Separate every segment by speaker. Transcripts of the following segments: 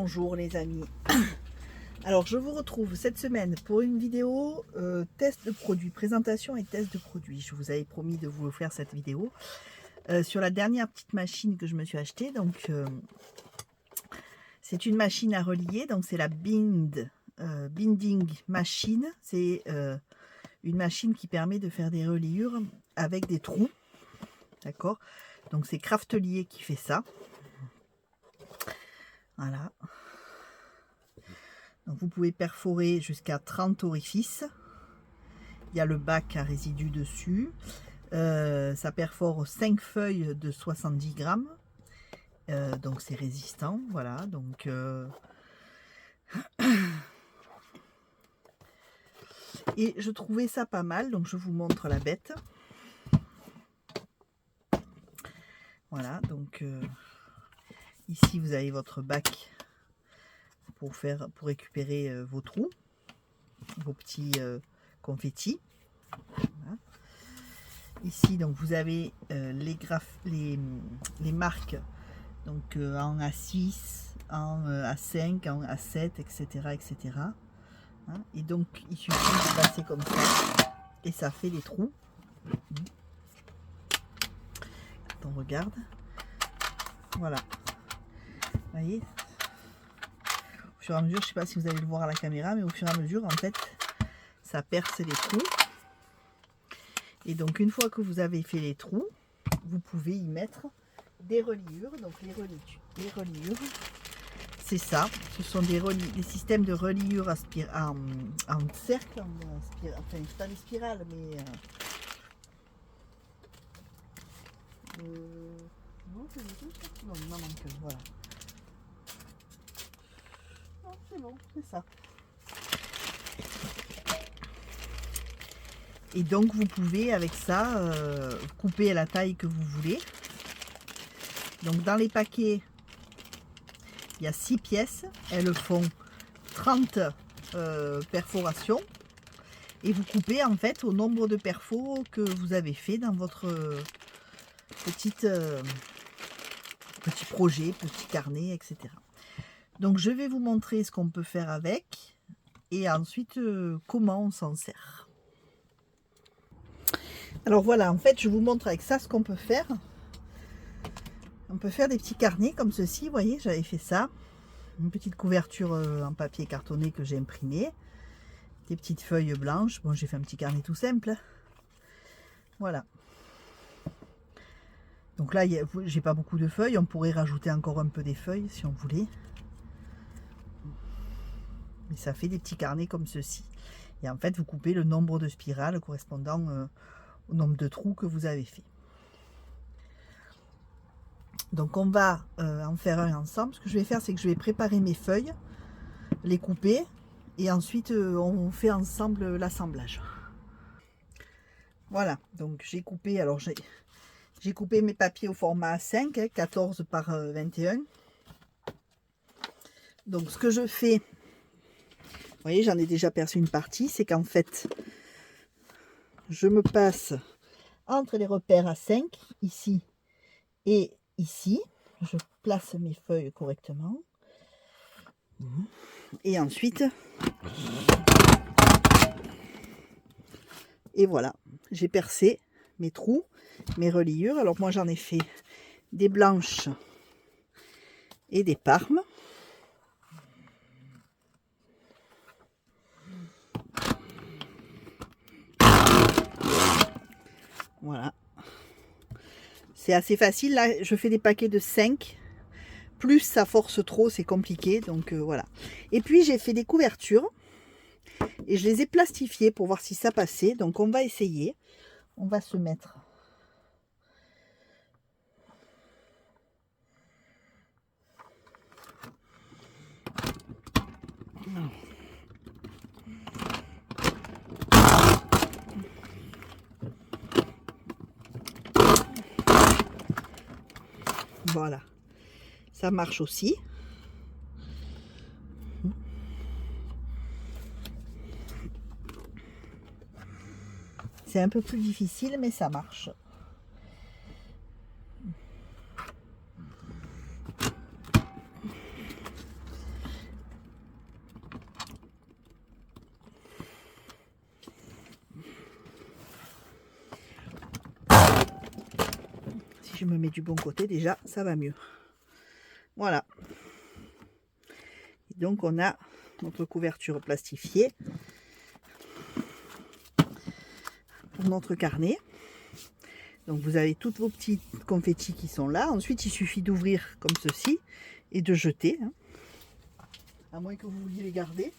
Speaker 1: Bonjour les amis. Alors je vous retrouve cette semaine pour une vidéo test de produits, présentation et test de produits. Je vous avais promis de vous faire cette vidéo sur la dernière petite machine que je me suis achetée. Donc c'est une machine à relier, donc c'est la Binding Machine. C'est une machine qui permet de faire des reliures avec des trous. D'accord, donc c'est Craftelier qui fait ça. Voilà. Donc vous pouvez perforer jusqu'à 30 orifices. Il y a le bac à résidus dessus. Ça perfore 5 feuilles de 70 grammes. Donc c'est résistant. Voilà. Donc et je trouvais ça pas mal. Donc je vous montre la bête. Voilà. Donc ici vous avez votre bac pour récupérer vos trous, vos petits confettis. Voilà. Ici donc vous avez les marques, donc en A6, en A5, en A7, etc. etc. Hein, et donc il suffit de passer comme ça et ça fait des trous. On regarde. Voilà. Vous voyez, au fur et à mesure, je ne sais pas si vous allez le voir à la caméra, mais au fur et à mesure, en fait, ça perce les trous. Et donc, une fois que vous avez fait les trous, vous pouvez y mettre des reliures. Donc, les reliures, c'est ça. Ce sont des systèmes de reliures en cercle, enfin, c'est pas des spirales, mais... non, c'est des trucs. Non, il m'en manque, voilà. Non, c'est bon, c'est ça. Et donc vous pouvez avec ça couper à la taille que vous voulez. Donc dans les paquets, il y a 6 pièces. Elles font 30 perforations. Et vous coupez en fait au nombre de perfos que vous avez fait dans votre petit projet, petit carnet, etc. Donc je vais vous montrer ce qu'on peut faire avec et ensuite comment on s'en sert. Alors voilà, en fait je vous montre avec ça ce qu'on peut faire. On peut faire des petits carnets comme ceci, vous voyez, j'avais fait ça. Une petite couverture en papier cartonné que j'ai imprimé. Des petites feuilles blanches. Bon, j'ai fait un petit carnet tout simple. Voilà. Donc là, j'ai pas beaucoup de feuilles. On pourrait rajouter encore un peu des feuilles si on voulait. Mais ça fait des petits carnets comme ceci. Et en fait, vous coupez le nombre de spirales correspondant au nombre de trous que vous avez fait. Donc on va en faire un ensemble. Ce que je vais faire, c'est que je vais préparer mes feuilles, les couper, et ensuite on fait ensemble l'assemblage. Voilà, donc j'ai coupé, alors j'ai coupé mes papiers au format A5, hein, 14 par 21. Donc ce que je fais, vous voyez, j'en ai déjà perçu une partie, c'est qu'en fait, je me passe entre les repères A5, ici et ici. Je place mes feuilles correctement. Et ensuite, et voilà, j'ai percé mes trous, mes reliures. Alors moi j'en ai fait des blanches et des parmes. Voilà. C'est assez facile. Là, je fais des paquets de 5. Plus ça force trop, c'est compliqué. Donc voilà. Et puis j'ai fait des couvertures. Et je les ai plastifiées pour voir si ça passait. Donc on va essayer. On va se mettre... Voilà, ça marche aussi. C'est un peu plus difficile, mais ça marche. je me mets du bon côté, déjà, ça va mieux. Voilà. Et donc, on a notre couverture plastifiée pour notre carnet. Donc, vous avez toutes vos petits confettis qui sont là. Ensuite, il suffit d'ouvrir comme ceci et de jeter, hein, à moins que vous vouliez les garder.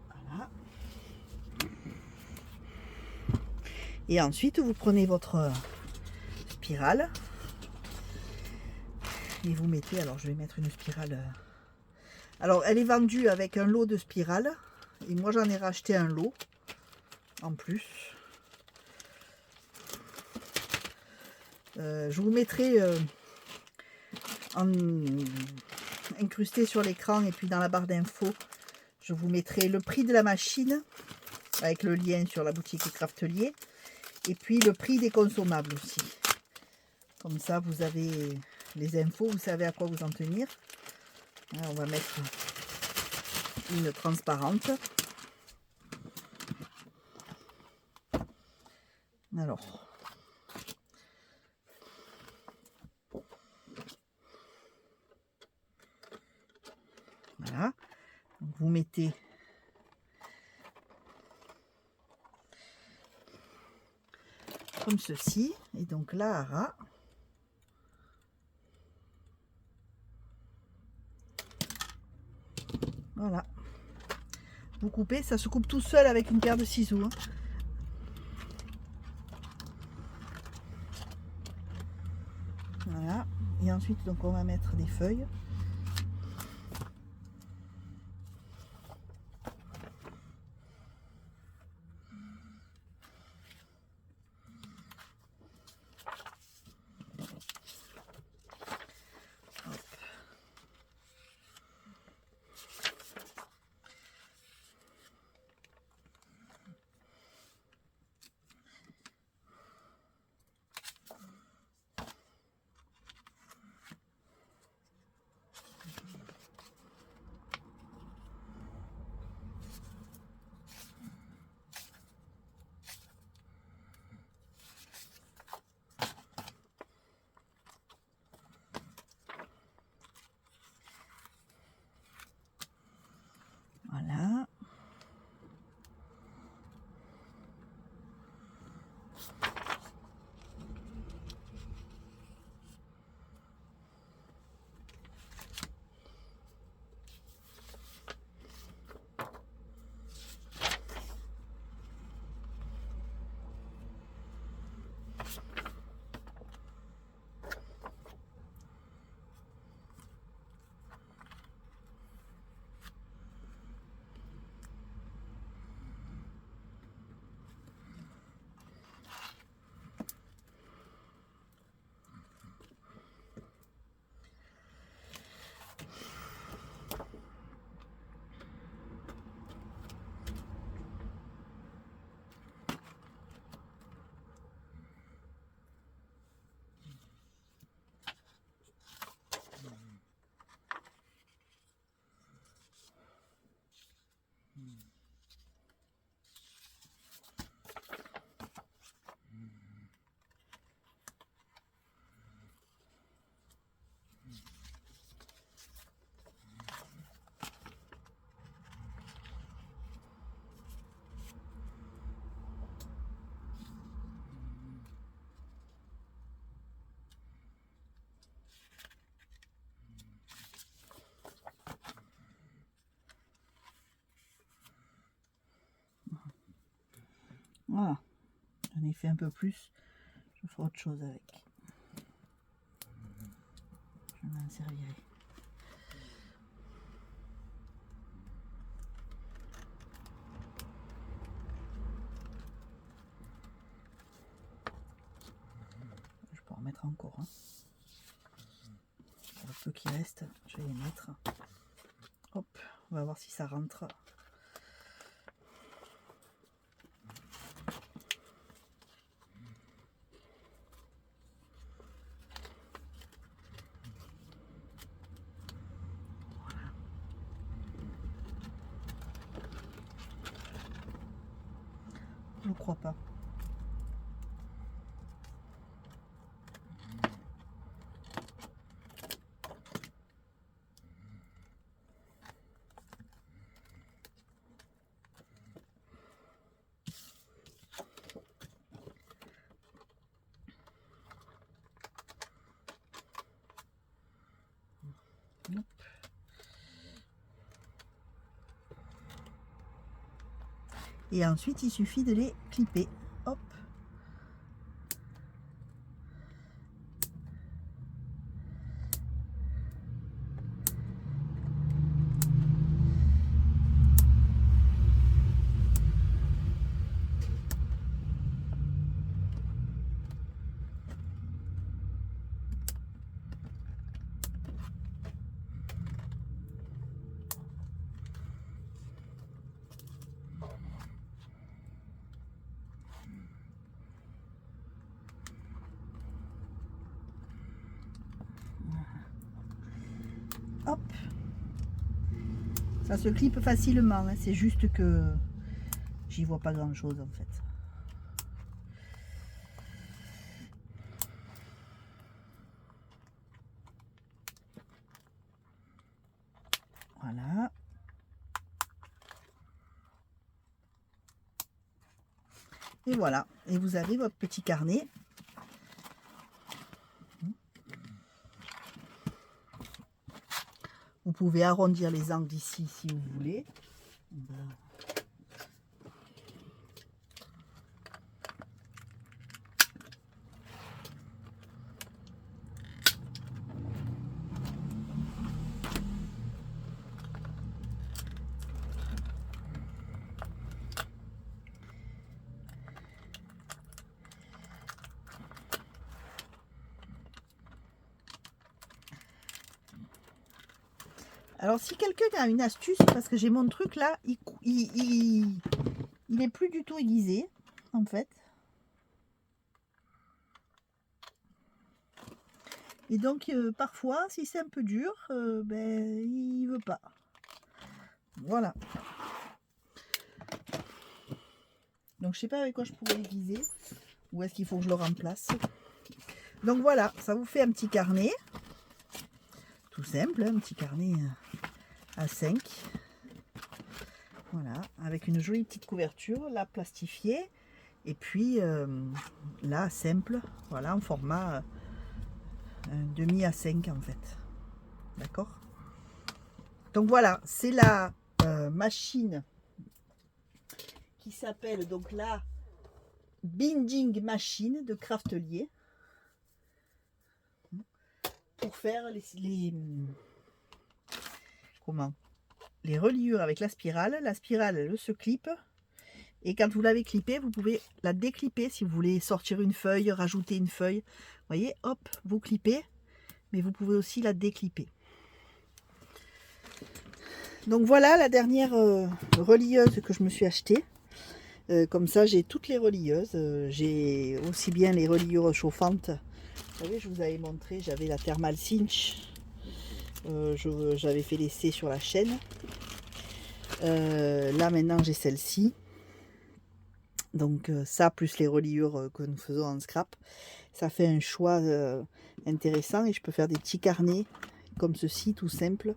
Speaker 1: Voilà. Et ensuite, vous prenez votre spirale et vous mettez, alors je vais mettre une spirale, alors elle est vendue avec un lot de spirales et moi j'en ai racheté un lot en plus. Je vous mettrai incrusté sur l'écran et puis dans la barre d'infos, je vous mettrai le prix de la machine avec le lien sur la boutique Craftelier et puis le prix des consommables aussi. Comme ça, vous avez les infos, vous savez à quoi vous en tenir. Là, on va mettre une transparente. Alors, voilà. Donc, vous mettez comme ceci. Et donc là, Ara, voilà. Vous coupez, ça se coupe tout seul avec une paire de ciseaux, hein. Voilà. Et ensuite, donc, on va mettre des feuilles. Voilà. Voilà. J'en ai fait un peu plus. Je ferai autre chose avec. Je m'en servirai. Je peux en mettre encore. Hein. Pour le peu qui reste, je vais les mettre. Hop, on va voir si ça rentre. Hop. Et ensuite, il suffit de les clipper. Hop. Hop. Ça se clippe facilement, hein. C'est juste que j'y vois pas grand chose en fait. Voilà. Et voilà. Et vous avez votre petit carnet. Vous pouvez arrondir les angles d'ici si vous voulez. Alors si quelqu'un a une astuce, parce que j'ai mon truc là, il est plus du tout aiguisé en fait. Et donc parfois si c'est un peu dur, ben il veut pas. Voilà. Donc je sais pas avec quoi je pourrais aiguiser. Ou est-ce qu'il faut que je le remplace? Donc voilà, ça vous fait un petit carnet. Tout simple, un petit carnet à 5. Voilà, avec une jolie petite couverture, là plastifiée. Et puis là, simple, voilà, en format demi à 5 en fait. D'accord? Donc voilà, c'est la machine qui s'appelle donc la Binding Machine de Craftelier. Pour faire les reliures avec la spirale. La spirale, elle se clip. Et quand vous l'avez clippée, vous pouvez la déclipper si vous voulez sortir une feuille, rajouter une feuille. Vous voyez, hop, vous clippez. Mais vous pouvez aussi la déclipper. Donc voilà la dernière relieuse que je me suis achetée. Comme ça, j'ai toutes les relieuses. J'ai aussi bien les reliures chauffantes. Vous savez, je vous avais montré, j'avais la Thermal Cinch. J'avais fait l'essai sur la chaîne. Là, maintenant, j'ai celle-ci. Donc, ça, plus les reliures que nous faisons en scrap. Ça fait un choix intéressant. Et je peux faire des petits carnets comme ceci, tout simple,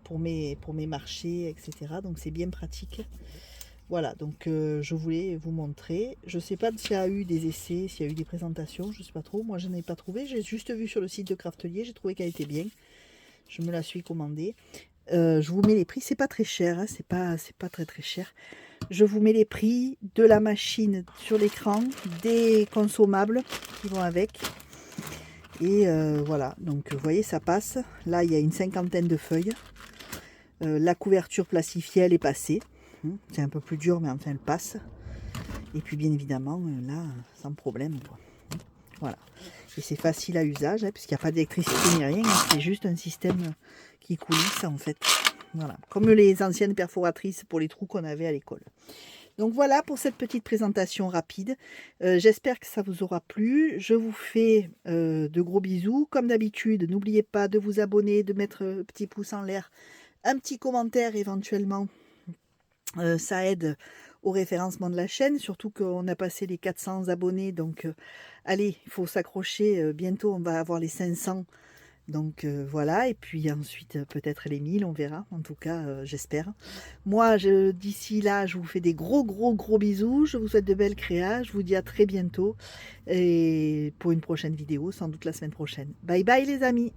Speaker 1: pour mes marchés, etc. Donc, c'est bien pratique. Voilà, donc je voulais vous montrer. Je ne sais pas s'il y a eu des essais, s'il y a eu des présentations, je ne sais pas trop. Moi, je n'en ai pas trouvé. J'ai juste vu sur le site de Craftelier. J'ai trouvé qu'elle était bien. Je me la suis commandée. Je vous mets les prix. C'est pas très cher. Hein, c'est pas très cher. Je vous mets les prix de la machine sur l'écran, des consommables qui vont avec. Et voilà, donc vous voyez, ça passe. Là, il y a une 50aine de feuilles. La couverture plastifiée, elle est passée. C'est un peu plus dur, mais enfin elle passe. Et puis bien évidemment, là, sans problème, quoi. Voilà. Et c'est facile à usage, hein, puisqu'il n'y a pas d'électricité ni rien. C'est juste un système qui coulisse, en fait. Voilà. Comme les anciennes perforatrices pour les trous qu'on avait à l'école. Donc voilà pour cette petite présentation rapide. J'espère que ça vous aura plu. Je vous fais de gros bisous. Comme d'habitude, n'oubliez pas de vous abonner, de mettre un petit pouce en l'air, un petit commentaire éventuellement. Ça aide au référencement de la chaîne, surtout qu'on a passé les 400 abonnés, donc allez, il faut s'accrocher, bientôt on va avoir les 500, donc voilà, et puis ensuite peut-être les 1000, on verra, en tout cas j'espère. Moi d'ici là, je vous fais des gros bisous, je vous souhaite de belles créas, je vous dis à très bientôt, et pour une prochaine vidéo, sans doute la semaine prochaine. Bye bye les amis!